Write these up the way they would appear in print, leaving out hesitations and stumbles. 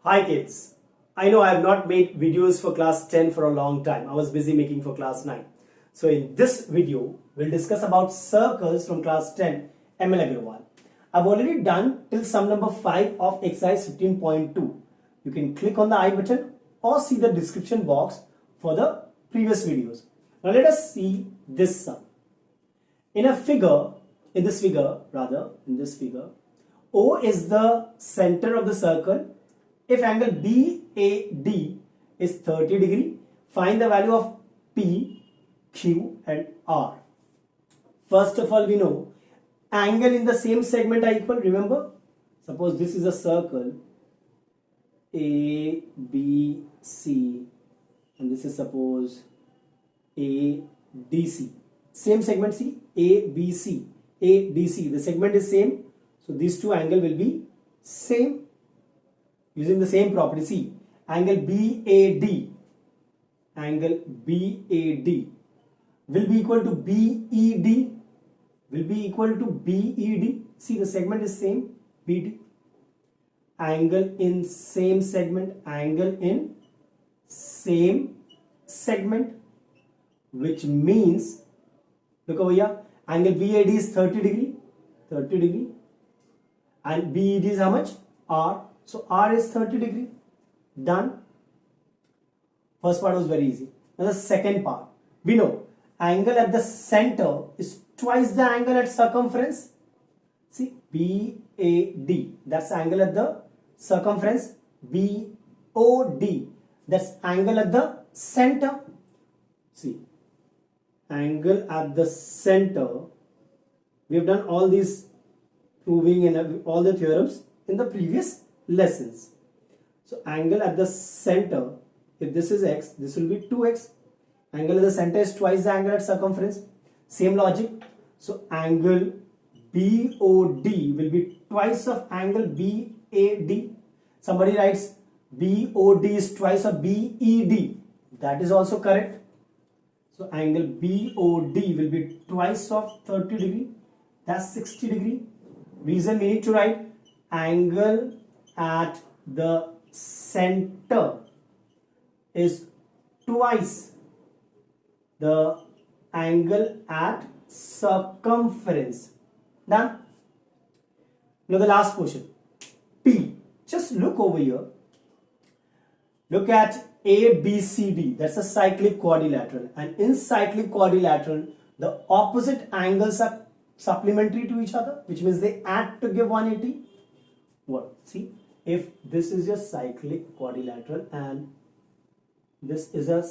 Hi kids, I know I have not made videos for class 10 for a long time. I was busy making for class 9. So in this video, we'll discuss about circles from class 10 M L AGGARWAL. I've already done till sum number 5 of exercise 15.2. You can click on the I button or see the description box for the previous videos. Now let us see this sum. In this figure, O is the center of the circle. If angle BAD is 30 degree, find the value of P, Q and R. First of all, we know angle in the same segment are equal. Remember, suppose this is a circle ABC and this is suppose ADC. Same segment, see, ABC, ADC. The segment is same, so these two angles will be same. Using the same property, see, angle BAD will be equal to BED, see the segment is same, BD. Angle in same segment, which means, look over here, angle BAD is 30 degree, and BED is how much? R. So R is 30 degree. Done. First part was very easy. Now the second part. We know angle at the center is twice the angle at circumference. See, BAD, that's angle at the circumference. BOD, that's angle at the center. See, angle at the center. We have done all these proving and all the theorems in the previous lessons. So angle at the center, if this is x, this will be 2x. Angle at the center is twice the angle at circumference. Same logic. So angle BOD will be twice of angle BAD. Somebody writes BOD is twice of BED. That is also correct. So angle BOD will be twice of 30 degree. That's 60 degree. Reason we need to write angle at the center is twice the angle at circumference. Done. Now the last portion, P. Just look over here. Look at ABCD. That's a cyclic quadrilateral, and in cyclic quadrilateral the opposite angles are supplementary to each other, which means they add to give 180. What? See, if this is your cyclic quadrilateral and this is a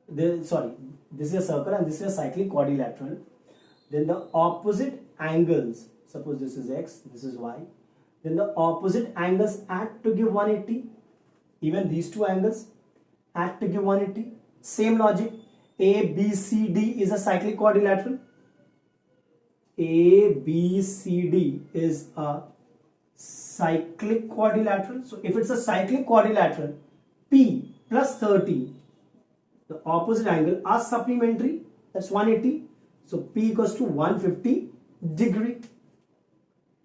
this is a circle and this is a cyclic quadrilateral, then the opposite angles, suppose this is x, this is y, then the opposite angles add to give 180. Even these two angles add to give 180. Same logic. ABCD is a cyclic quadrilateral. ABCD is a cyclic quadrilateral. So if it's a cyclic quadrilateral, P plus 30, the opposite angle are supplementary. That's 180. So P equals to 150 degree.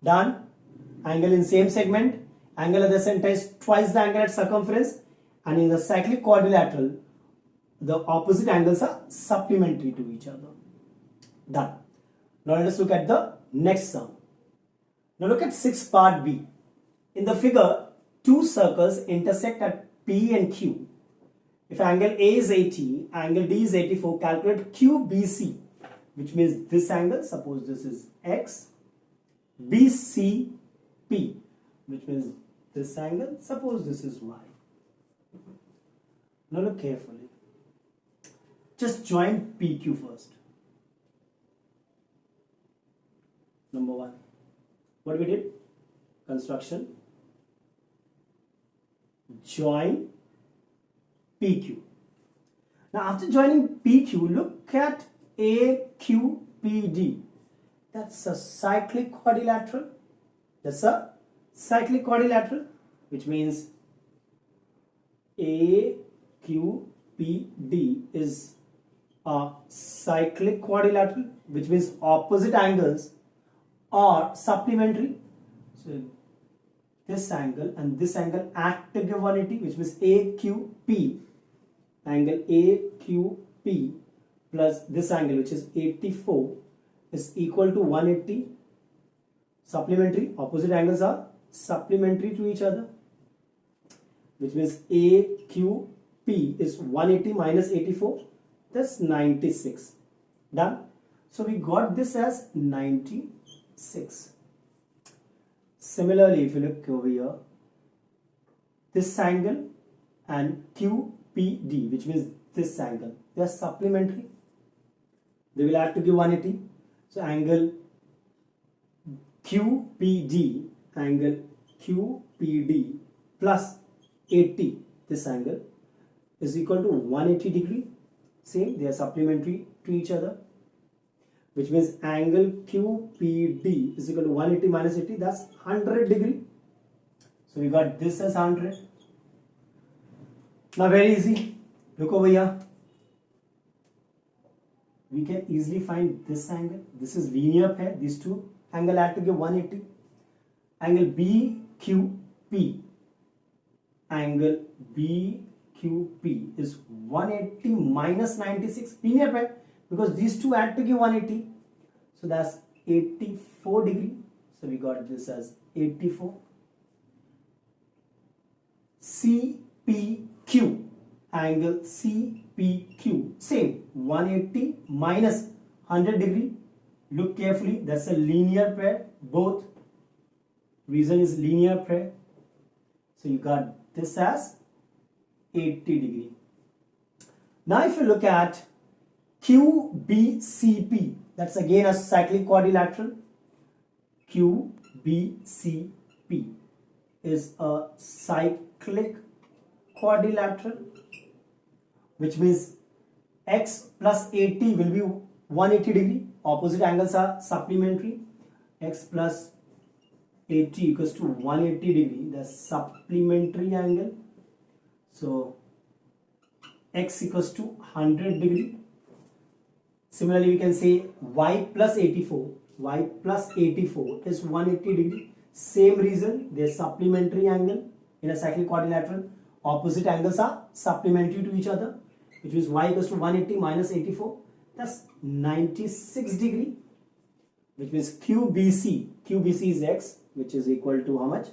Done. Angle in same segment. Angle at the center is twice the angle at circumference. And in the cyclic quadrilateral, the opposite angles are supplementary to each other. Done. Now let us look at the next sum. Now look at 6 part B. In the figure, two circles intersect at P and Q. If angle A is 80, angle D is 84, calculate QBC, which means this angle, suppose this is X, BCP, which means this angle, suppose this is Y. Now look carefully. Just join PQ first. Number 1. What we did? Construction. Join PQ. Now after joining PQ, look at AQPD. That's a cyclic quadrilateral. Which means AQPD is a cyclic quadrilateral, which means opposite angles are supplementary. So this angle and this angle add to give 180, which means AQP, angle AQP plus this angle, which is 84, is equal to 180. Supplementary, opposite angles are supplementary to each other, which means AQP is 180 minus 84, that's 96. Done. So we got this as 96. Similarly, if you look over here, this angle and QPD, which means this angle, they are supplementary. They will add to give 180. So angle QPD, angle QPD plus 80, this angle, is equal to 180 degree. Same, they are supplementary to each other, which means angle QPD is equal to 180 minus 80, that's 100 degree. So we got this as 100. Now very easy, look over here. We can easily find this angle. This is linear pair, these two angle add to give 180. Angle BQP, angle BQP is 180 minus 96, linear pair, because these two add to give 180. So that's 84 degree. So we got this as 84. CPQ, angle CPQ, same, 180 minus 100 degree. Look carefully, that's a linear pair, both. Reason is linear pair. So you got this as 80 degree. Now if you look at QBCP, that's again a cyclic quadrilateral. QBCP is a cyclic quadrilateral, which means x plus 80 will be 180 degree. Opposite angles are supplementary. X plus 80 equals to 180 degree, the supplementary angle. So x equals to 100 degree. Similarly, we can say y plus 84. Y plus 84 is 180 degree. Same reason, they are supplementary angle in a cyclic quadrilateral. Opposite angles are supplementary to each other, which means y equals to 180 minus 84. That's 96 degree. Which means QBC is x, which is equal to how much?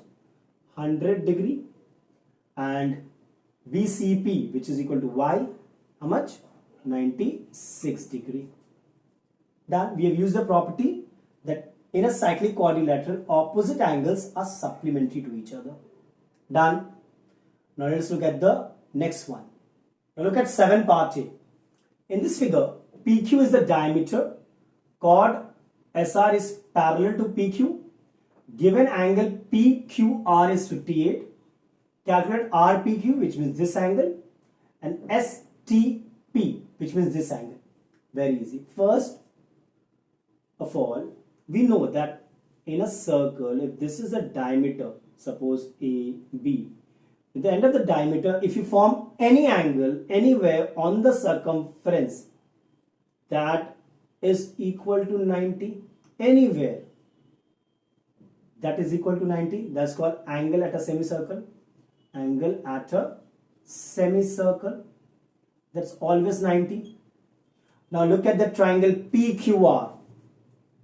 100 degree. And BCP, which is equal to y, how much? 96 degree. Done. We have used the property that in a cyclic quadrilateral, opposite angles are supplementary to each other. Done. Now let's look at the next one. Now look at 7 part A. In this figure, PQ is the diameter, chord SR is parallel to PQ, given angle PQR is 58, calculate RPQ, which means this angle, and STP, which means this angle. Very easy. First of all, we know that in a circle, if this is a diameter, suppose AB, at the end of the diameter, if you form any angle anywhere on the circumference that is equal to 90, anywhere that is equal to 90, that's called angle at a semicircle. Angle at a semicircle, that's always 90. Now look at the triangle PQR.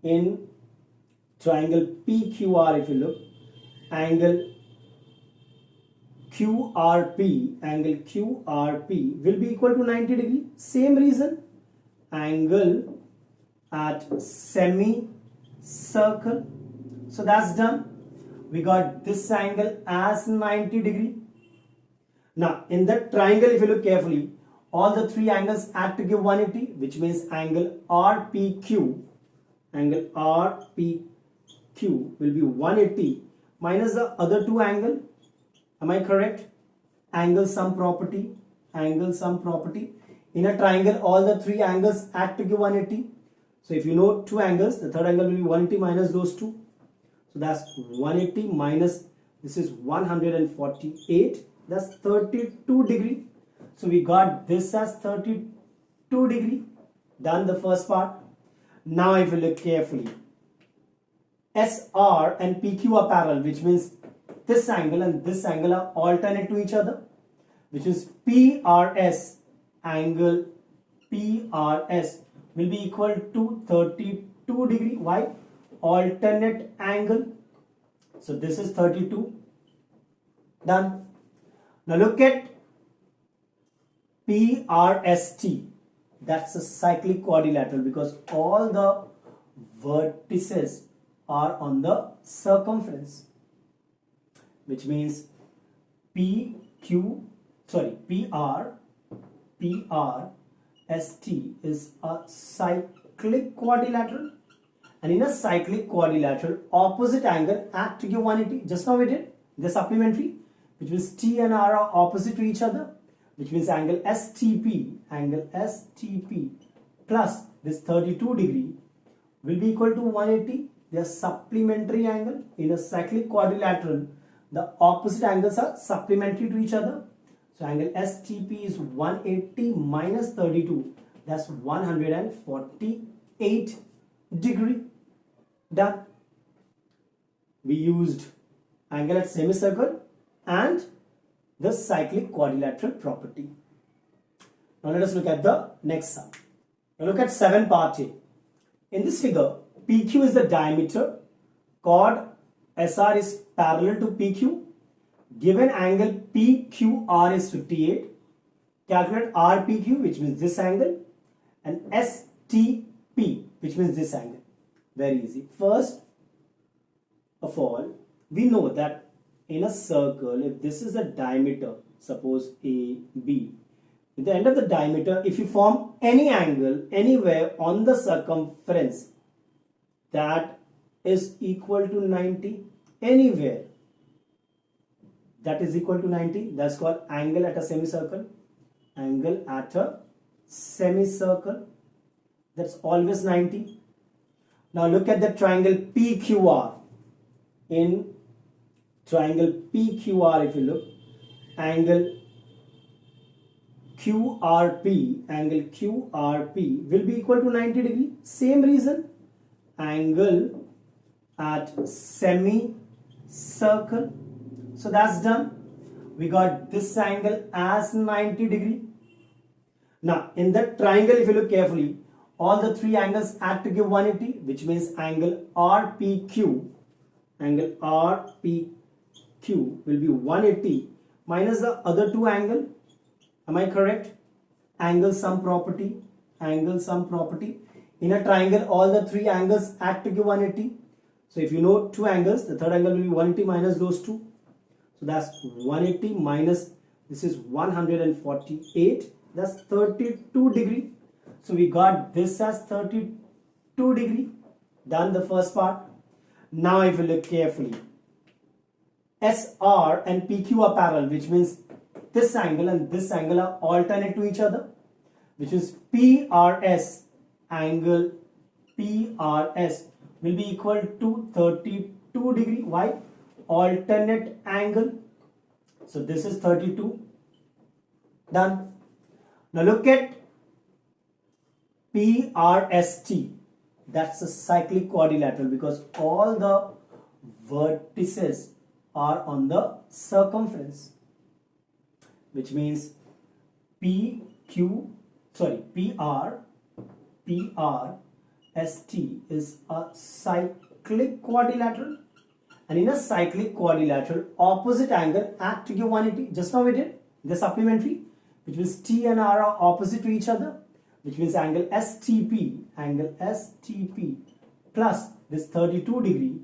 In triangle PQR, if you look, angle QRP will be equal to 90 degree. Same reason, angle at semicircle. So that's done. We got this angle as 90 degree. Now in that triangle, if you look carefully, all the 3 angles add to give 180, which means angle RPQ will be 180 minus the other 2 angle. Am I correct? Angle sum property. In a triangle, all the 3 angles add to give 180. So if you know 2 angles, the third angle will be 180 minus those 2. So that's 180 minus, this is 148. That's 32 degree. So we got this as 32 degree. Done the first part. Now if you look carefully, SR and PQ are parallel, which means this angle and this angle are alternate to each other, which is PRS, angle PRS will be equal to 32 degree. Why? Alternate angle. So this is 32. Done. Now look at PRST. That's a cyclic quadrilateral because all the vertices are on the circumference, which means PRST is a cyclic quadrilateral, and in a cyclic quadrilateral opposite angle add to give 180. Just now we did the supplementary, which means T and R are opposite to each other, which means angle STP plus this 32 degree will be equal to 180. They are supplementary angle. In a cyclic quadrilateral, the opposite angles are supplementary to each other. So angle STP is 180 minus 32. That's 148 degree. Done. We used angle at semicircle and the cyclic quadrilateral property. Now let us look at the next sum. Now look at 7 part A. In this figure, PQ is the diameter, chord SR is parallel to PQ, given angle PQR is 58, calculate RPQ, which means this angle, and STP, which means this angle. Very easy. First of all, we know that in a circle, if this is a diameter, suppose AB, at the end of the diameter, if you form any angle anywhere on the circumference that is equal to 90, anywhere that is equal to 90, that's called angle at a semicircle. Angle at a semicircle, that's always 90. Now look at the triangle PQR. In triangle PQR, if you look, angle QRP will be equal to 90 degree. Same reason, angle at semicircle. So that's done. We got this angle as 90 degree. Now in that triangle, if you look carefully, all the 3 angles add to give 180, which means angle RPQ will be 180 minus the other 2 angle. Am I correct? Angle sum property. In a triangle, all the 3 angles add to give 180. So if you know 2 angles, the third angle will be 180 minus those 2. So that's 180 minus, this is 148. That's 32 degree. So we got this as 32 degree. Done the first part. Now if you look carefully, SR and PQ are parallel, which means this angle and this angle are alternate to each other, which is PRS, angle PRS will be equal to 32 degree. Why? Alternate angle. So this is 32. Done. Now look at PRST. That's a cyclic quadrilateral because all the vertices are on the circumference, which means PRST is a cyclic quadrilateral, and in a cyclic quadrilateral opposite angle add to give 180. Just now we did the supplementary, which means T and R are opposite to each other, which means angle STP plus this 32 degree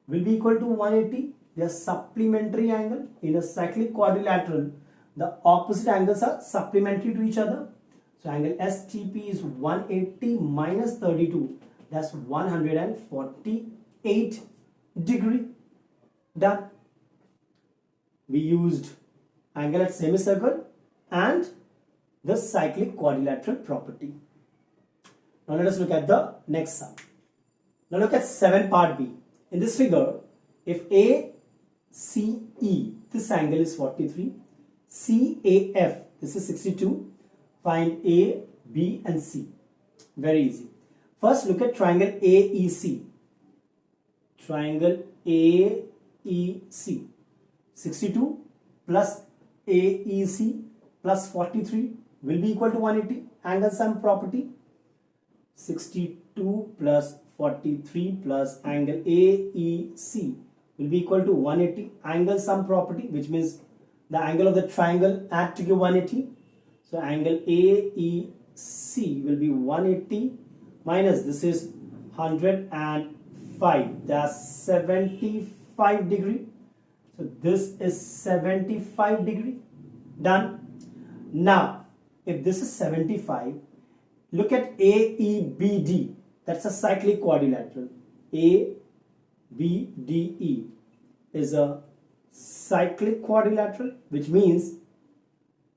will be equal to 180. They are supplementary angle. In a cyclic quadrilateral, the opposite angles are supplementary to each other. So angle STP is 180 minus 32. That's 148 degree. Done. We used angle at semicircle and the cyclic quadrilateral property. Now let us look at the next sum. Now look at 7 part B. In this figure, if ACE, this angle is 43, CAF, this is 62, find A, B and C. Very easy. First look at triangle AEC. Triangle AEC. 62 plus AEC plus 43 will be equal to 180. Angle sum property. 62 plus 43 plus angle AEC will be equal to 180. Angle sum property, which means the angle of the triangle add to give 180. So angle AEC will be 180 minus this is 105. That's 75 degree. So this is 75 degree. Done. Now, if this is 75, look at AEBD. That's a cyclic quadrilateral. ABDE is a cyclic quadrilateral, which means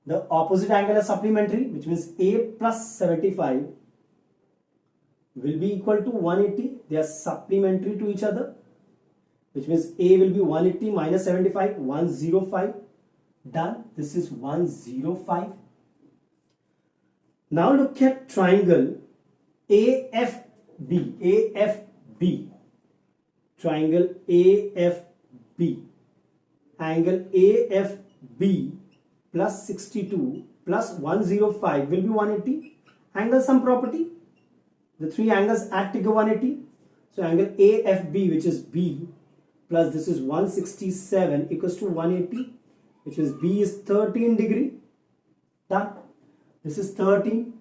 the opposite angle is supplementary, which means A plus 75 will be equal to 180. They are supplementary to each other, which means A will be 180 minus 75, 105. Done. This is 105. Now look at triangle AFB. AFB. Triangle AFB. Angle AFB plus 62 plus 105 will be 180. Angle sum property. The three angles add to give 180. So angle AFB, which is B, plus this is 167 equals to 180, which is B is 13 degree. Done. This is 13.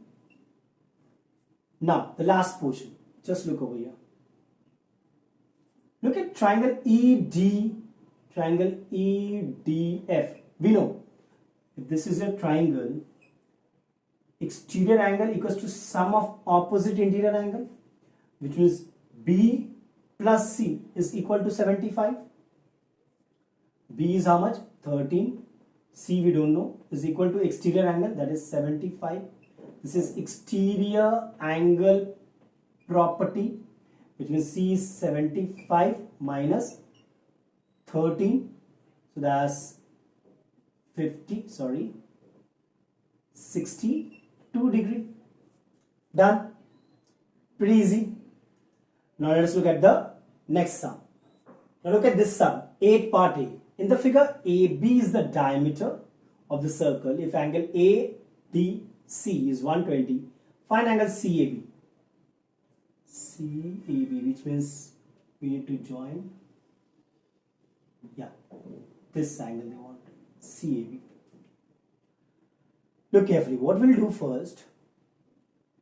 Now the last portion. Just look over here. Look at triangle ED, triangle EDF. We know if this is a triangle, exterior angle equals to sum of opposite interior angle, which means B plus C is equal to 75. B is how much? 13. C we don't know, is equal to exterior angle, that is 75. This is exterior angle property, which means C is 75 minus 13. So that's 62 degree. Done. Pretty easy. Now let us look at the next sum. Now look at this sum, 8 part A. In the figure, AB is the diameter of the circle. If angle ADC is 120, find angle CAB. CAB, which means we need to join. Yeah, this angle they want. CAB. Look carefully. What we'll do first?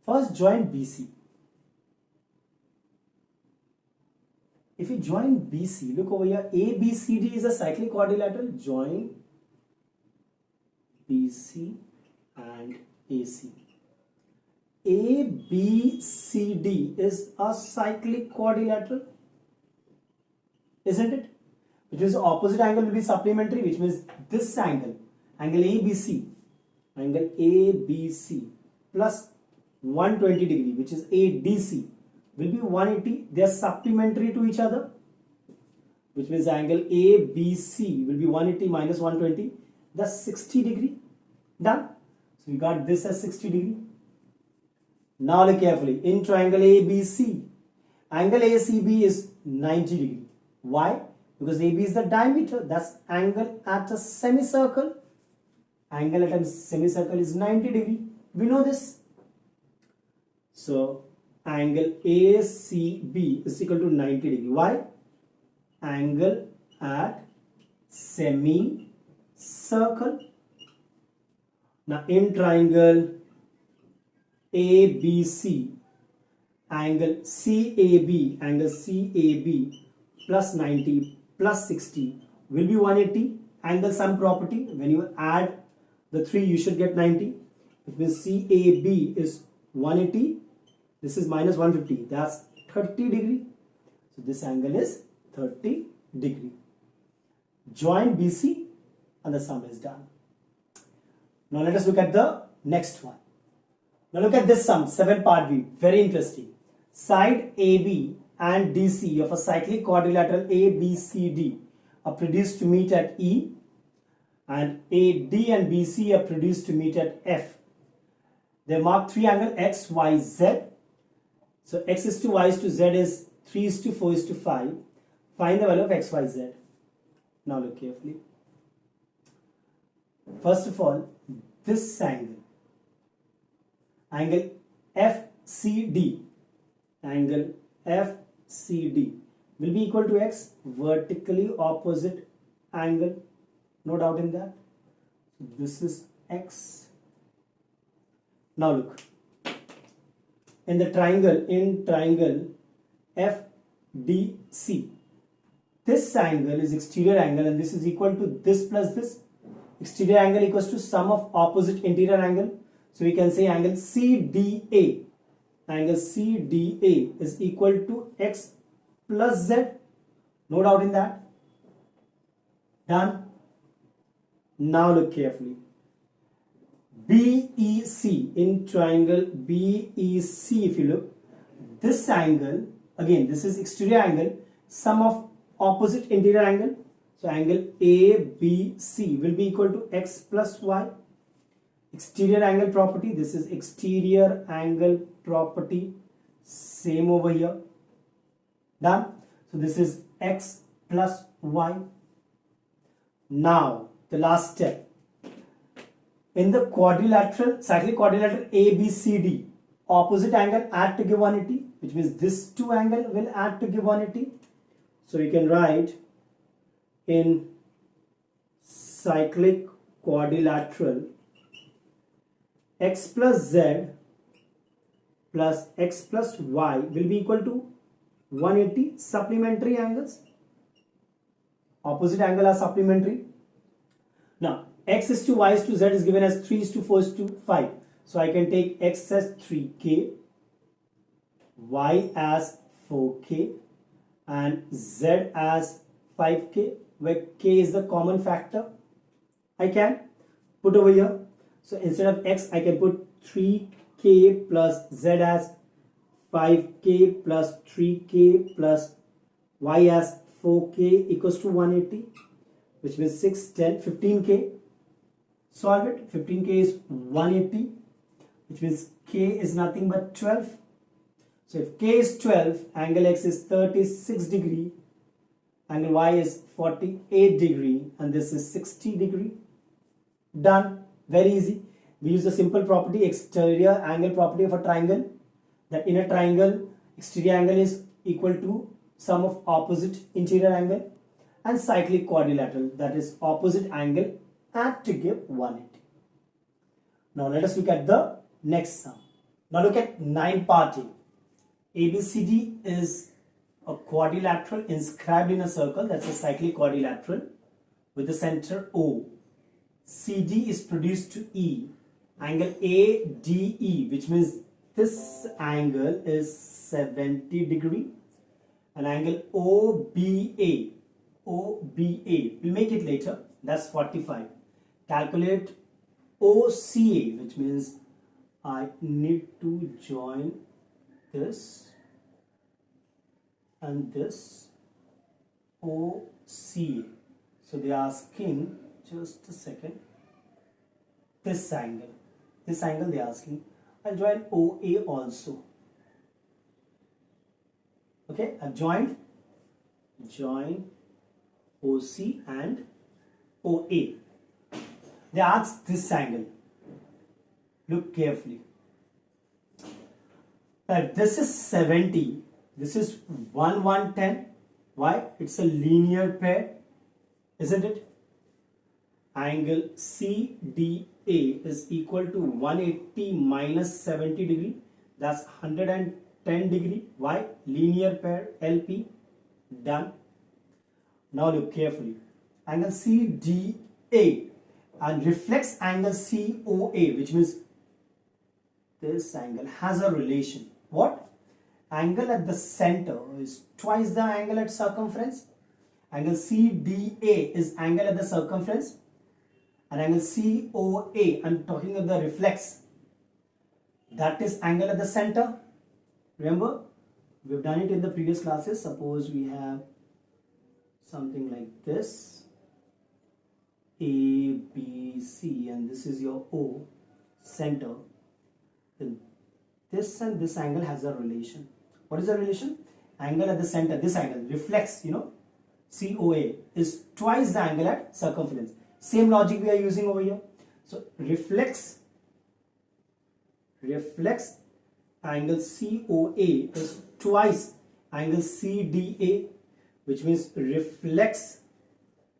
First, join BC. If you join BC, look over here. ABCD is a cyclic quadrilateral. Join BC and AC. ABCD is a cyclic quadrilateral, isn't it? Which means opposite angle will be supplementary, which means this angle, angle ABC plus 120 degree, which is ADC, will be 180. They are supplementary to each other, which means angle ABC will be 180 minus 120. That's 60 degree. Done. So we got this as 60 degree. Now look carefully. In triangle ABC, angle ACB is 90 degree. Why? Because AB is the diameter. That's angle at a semicircle. Angle at a semicircle is 90 degree. We know this. So angle ACB is equal to 90 degree. Why? Angle at semicircle. Now in triangle ABC, angle CAB plus 90 plus 60 will be 180. Angle sum property, when you add the three you should get 90. It means CAB is 180. This is minus 150. That's 30 degree. So this angle is 30 degree. Join BC and the sum is done. Now let us look at the next one. Now look at this sum, 7 part B. Very interesting. Side AB and DC of a cyclic quadrilateral ABCD are produced to meet at E, and AD and BC are produced to meet at F. They mark three angles X, Y, Z. So X is to Y is to Z is 3 is to 4 is to 5. Find the value of X, Y, Z. Now look carefully. First of all, this angle FCD, angle FCD will be equal to x, vertically opposite angle, no doubt in that. This is x. Now look, in triangle FDC, this angle is exterior angle and this is equal to this plus this. Exterior angle equals to sum of opposite interior angle. So we can say angle CDA. Angle CDA is equal to x plus z. No doubt in that. Done. Now look carefully. BEC, in triangle BEC, if you look, this angle, again this is exterior angle, sum of opposite interior angle. So angle ABC will be equal to x plus y. Exterior angle property, this is exterior angle property, same over here. Done. So this is x plus y. Now the last step. In the quadrilateral, cyclic quadrilateral ABCD, opposite angle add to give 180, which means this two angle will add to give 180. So we can write in cyclic quadrilateral, x plus z plus x plus y will be equal to 180 supplementary angles. Opposite angle are supplementary. Now x is to y is to z is given as 3 is to 4 is to 5. So I can take x as 3k, y as 4k and z as 5k, where k is the common factor. I can put over here. So instead of x, I can put 3k plus z as 5k plus 3k plus y as 4k equals to 180, which means 6, 10, 15k. Solve it. 15k is 180, which means k is nothing but 12. So if k is 12, angle x is 36 degree, angle y is 48 degree, and this is 60 degree. Done. Very easy. We use the simple property, exterior angle property of a triangle, that in a triangle exterior angle is equal to sum of opposite interior angle, and cyclic quadrilateral, that is opposite angle add to give 180. Now let us look at the next sum. Now look at 9 part A. ABCD is a quadrilateral inscribed in a circle, that's a cyclic quadrilateral with the center O. CD is produced to E. Angle ADE, which means this angle is 70 degree, and angle OBA, we'll make it later, that's 45. Calculate OCA, which means I need to join this and this OCA. So they are asking, just a second, this angle they are asking. I'll join OA also. Okay, I've join OC and OA. They ask this angle. Look carefully. This is 70. This is 110. Why? It's a linear pair, isn't it? Angle CDA is equal to 180 minus 70 degree. That's 110 degree. Why? Linear pair, LP. Done. Now look carefully. Angle CDA and reflex angle COA, which means this angle has a relation. What? Angle at the center is twice the angle at circumference. Angle CDA is angle at the circumference, and angle COA, I'm talking of the reflex, that is angle at the center. Remember, we've done it in the previous classes. Suppose we have something like this, A, B, C, and this is your O, center. Then this and this angle has a relation. What is the relation? Angle at the center, this angle, reflex, COA, is twice the angle at circumference. Same logic we are using over here. So reflex angle COA is twice angle CDA, which means reflex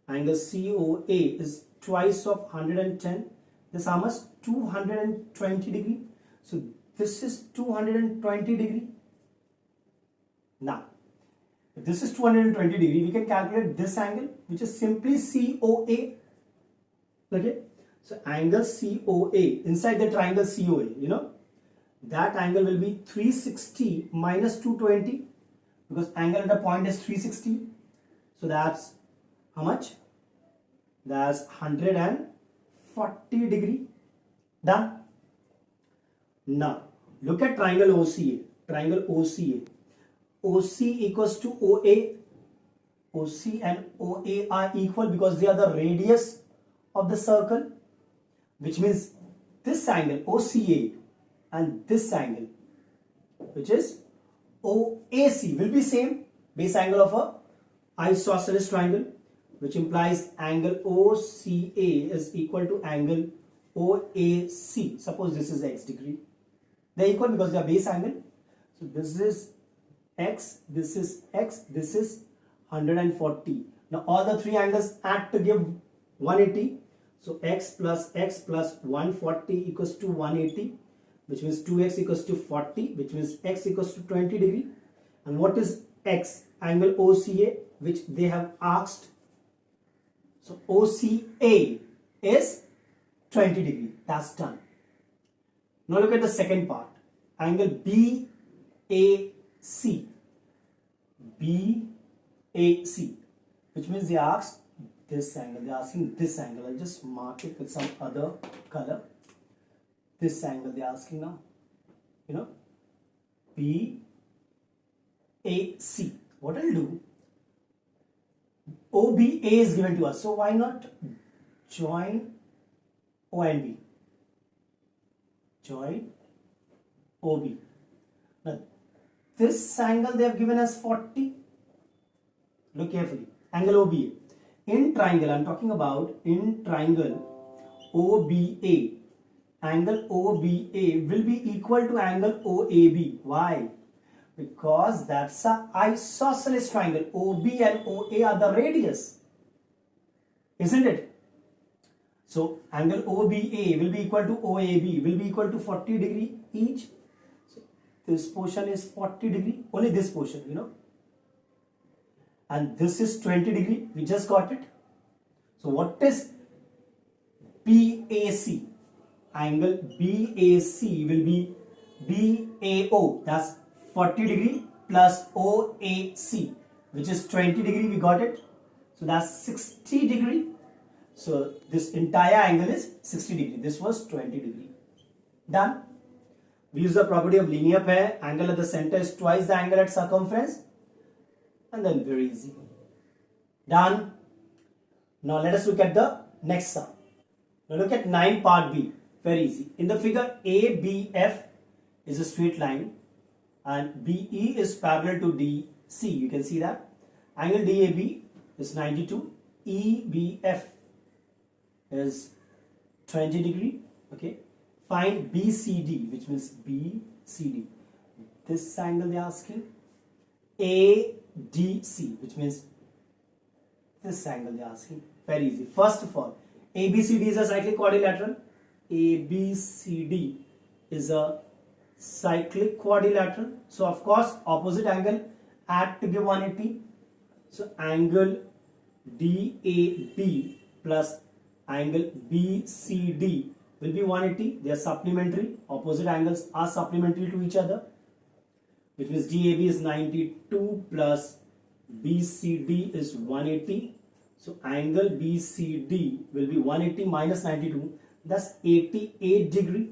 angle COA is twice of 110. This how much? 220 degree. So this is 220 degree. Now, if this is 220 degree, we can calculate this angle, which is simply COA. Okay, so angle COA inside the triangle COA, that angle will be 360 minus 220, because angle at a point is 360. So that's how much? That's 140 degree. Done. Now look at triangle OCA. Triangle OCA. OC equals to OA. OC and OA are equal because they are the radius of the circle, which means this angle OCA and this angle, which is OAC, will be same base angle of a isosceles triangle, which implies angle OCA is equal to angle OAC. Suppose this is x degree. They are equal because they are base angle. So this is x, this is x, this is 140. Now all the three angles add to give 180. So x plus 140 equals to 180, which means 2x equals to 40, which means x equals to 20 degree. And what is x? Angle OCA, which they have asked. So OCA is 20 degree. That's done. Now look at the second part. Angle BAC. BAC, which means they asked this angle. They are asking this angle. I'll just mark it with some other color. This angle they are asking now. BAC. What I'll do, OBA is given to us. So why not join O and B? Join OB. Now this angle they have given us 40. Look carefully. Angle OBA. In triangle, I'm talking about in triangle OBA. Angle OBA will be equal to angle OAB. Why? Because that's an isosceles triangle. OB and OA are the radius. Isn't it? So angle OBA will be equal to OAB, will be equal to 40 degree each. So this portion is 40 degree, only this portion, and this is 20 degree. We just got it. So what is BAC? Angle BAC will be BAO, that's 40 degree plus OAC, which is 20 degree. We got it. So that's 60 degree. So this entire angle is 60 degree. This was 20 degree. Done. We use the property of linear pair. Angle at the center is twice the angle at circumference. And then very easy. Done. Now let us look at the next sum. Now look at 9 part B. Very easy. In the figure, ABF is a straight line and BE is parallel to DC. You can see that. Angle DAB is 92. EBF is 20 degree. Okay. Find BCD, which means BCD. This angle they are asking. ADC, which means this angle they are asking. Very easy. First of all, ABCD is a cyclic quadrilateral. ABCD is a cyclic quadrilateral. So of course opposite angle add to give 180. So angle DAB plus angle BCD will be 180. They are supplementary. Opposite angles are supplementary to each other, which means DAB is 92 plus BCD is 180. So angle BCD will be 180 minus 92. That's 88 degree.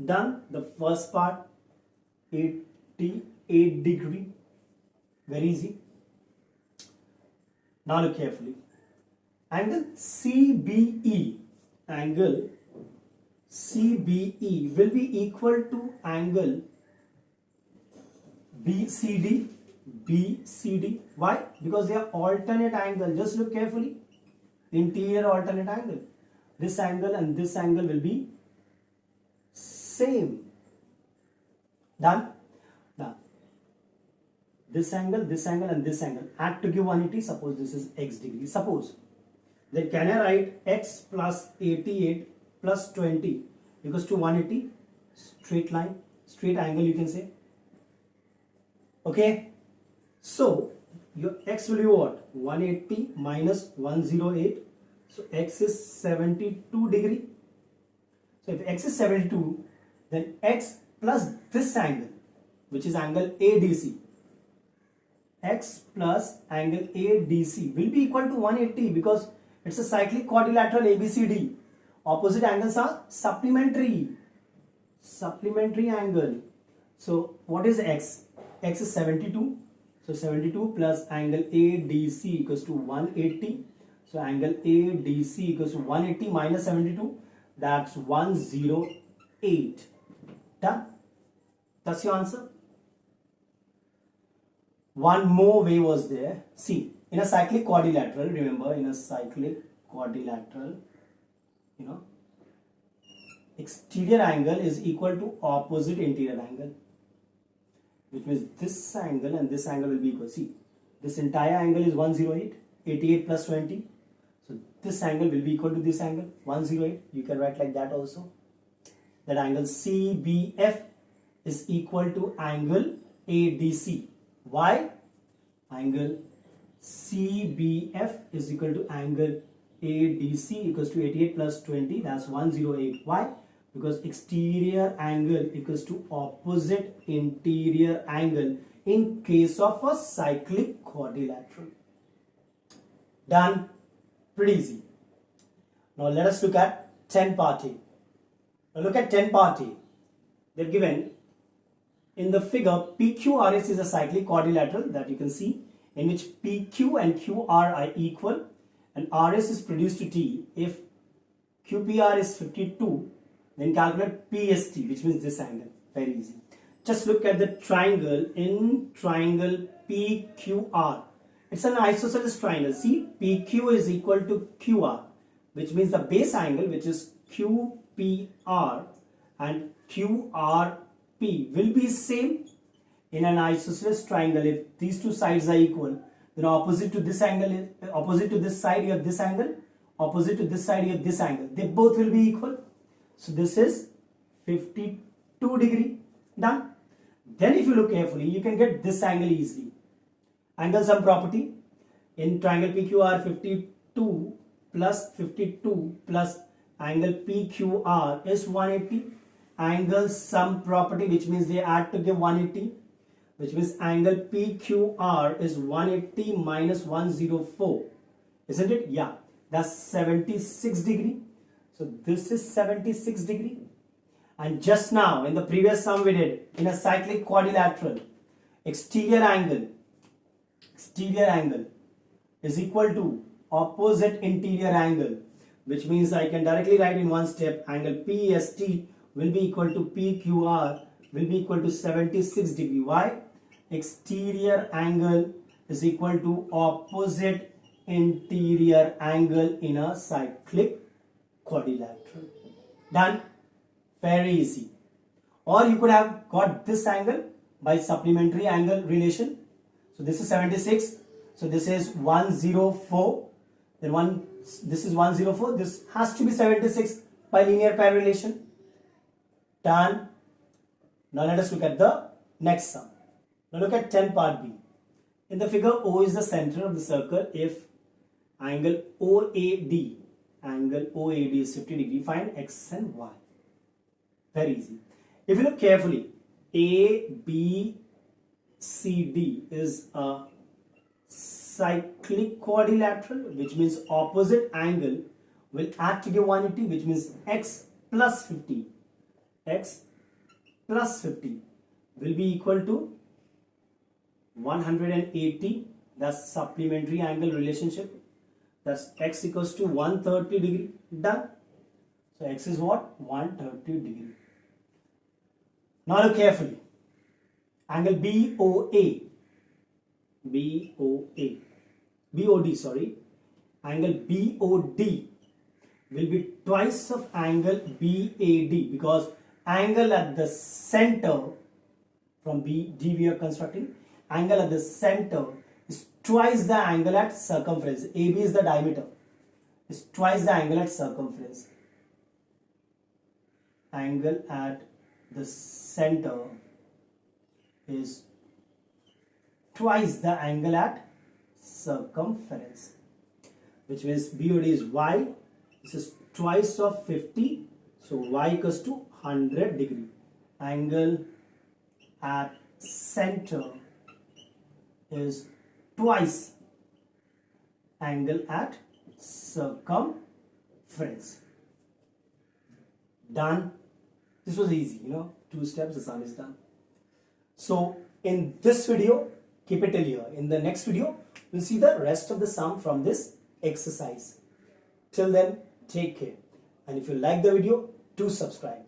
Done. The first part, 88 degree. Very easy. Now look carefully. Angle CBE. Angle CBE will be equal to angle BCD. Why? Because they are alternate angle. Just look carefully. interior alternate angle. This angle and this angle will be same. Done? Done. This angle and this angle add to give 180. Suppose this is x degree. Suppose. Then can I write x plus 88 plus 20 equals to 180? Straight line, straight angle you can say. Okay. So your x will be what? 180 minus 108. So x is 72 degree. So if x is 72, then x plus this angle, which is angle ADC, x plus angle ADC will be equal to 180 because it's a cyclic quadrilateral ABCD. Opposite angles are supplementary. Supplementary angle. So what is x? X is 72. So 72 plus angle ADC equals to 180. So angle ADC equals to 180 minus 72. That's 108. Done. That's your answer. One more way was there. See, in a cyclic quadrilateral, remember, in a cyclic quadrilateral, exterior angle is equal to opposite interior angle, which means this angle and this angle will be equal. See, this entire angle is 108, 88 plus 20. So this angle will be equal to this angle, 108. You can write like that also. That angle CBF is equal to angle ADC. Why? Angle CBF is equal to angle ADC equals to 88 plus 20. That's 108. Why? Because exterior angle equals to opposite interior angle in case of a cyclic quadrilateral. Done. Pretty easy. Now let us look at 10 part A. Now look at 10 part A. They're given in the figure PQRS is a cyclic quadrilateral that you can see, in which PQ and QR are equal and RS is produced to T. If QPR is 52, then calculate PST, which means this angle. Very easy. Just look at the triangle in triangle PQR. It's an isosceles triangle. See, PQ is equal to QR, which means the base angle, which is QPR and QRP, will be same in an isosceles triangle. If these two sides are equal, then opposite to this angle, opposite to this side you have this angle, opposite to this side you have this angle. They both will be equal. So this is 52 degree. Done. Then if you look carefully, you can get this angle easily. Angle sum property in triangle PQR, 52 plus 52 plus angle PQR is 180. Angle sum property, which means they add to give 180, which means angle PQR is 180 minus 104, isn't it? Yeah, that's 76 degree. So this is 76 degree. And just now in the previous sum we did, in a cyclic quadrilateral, exterior angle is equal to opposite interior angle, which means I can directly write in one step, angle PST will be equal to PQR will be equal to 76 degree. Why? Exterior angle is equal to opposite interior angle in a cyclic quadrilateral. Done. Very easy. Or you could have got this angle by supplementary angle relation. So this is 76. So this is 104. Then this is 104. This has to be 76 by linear pair relation. Done. Now let us look at the next sum. Now look at 10 part B. In the figure, O is the center of the circle. If angle OAD is 50 degree, find X and Y. Very easy. If you look carefully, ABCD is a cyclic quadrilateral, which means opposite angle will add to give 180, which means X plus 50. X plus 50 will be equal to 180. That's supplementary angle relationship. That's X equals to 130 degree. Done. So X is what? 130 degree. Now look carefully. Angle BOD, angle BOD will be twice of angle BAD, because angle at the center from BD we are constructing, angle at the center is twice the angle at circumference. AB is the diameter, is twice the angle at circumference. Angle at the center is twice the angle at circumference, which means BOD is Y. This is twice of 50, so Y equals to 100 degree. Angle at center is twice angle at circumference. Done. This was easy, 2 steps, the sum is done. So in this video, keep it till here. In the next video, we'll see the rest of the sum from this exercise. Till then, take care. And if you like the video, do subscribe.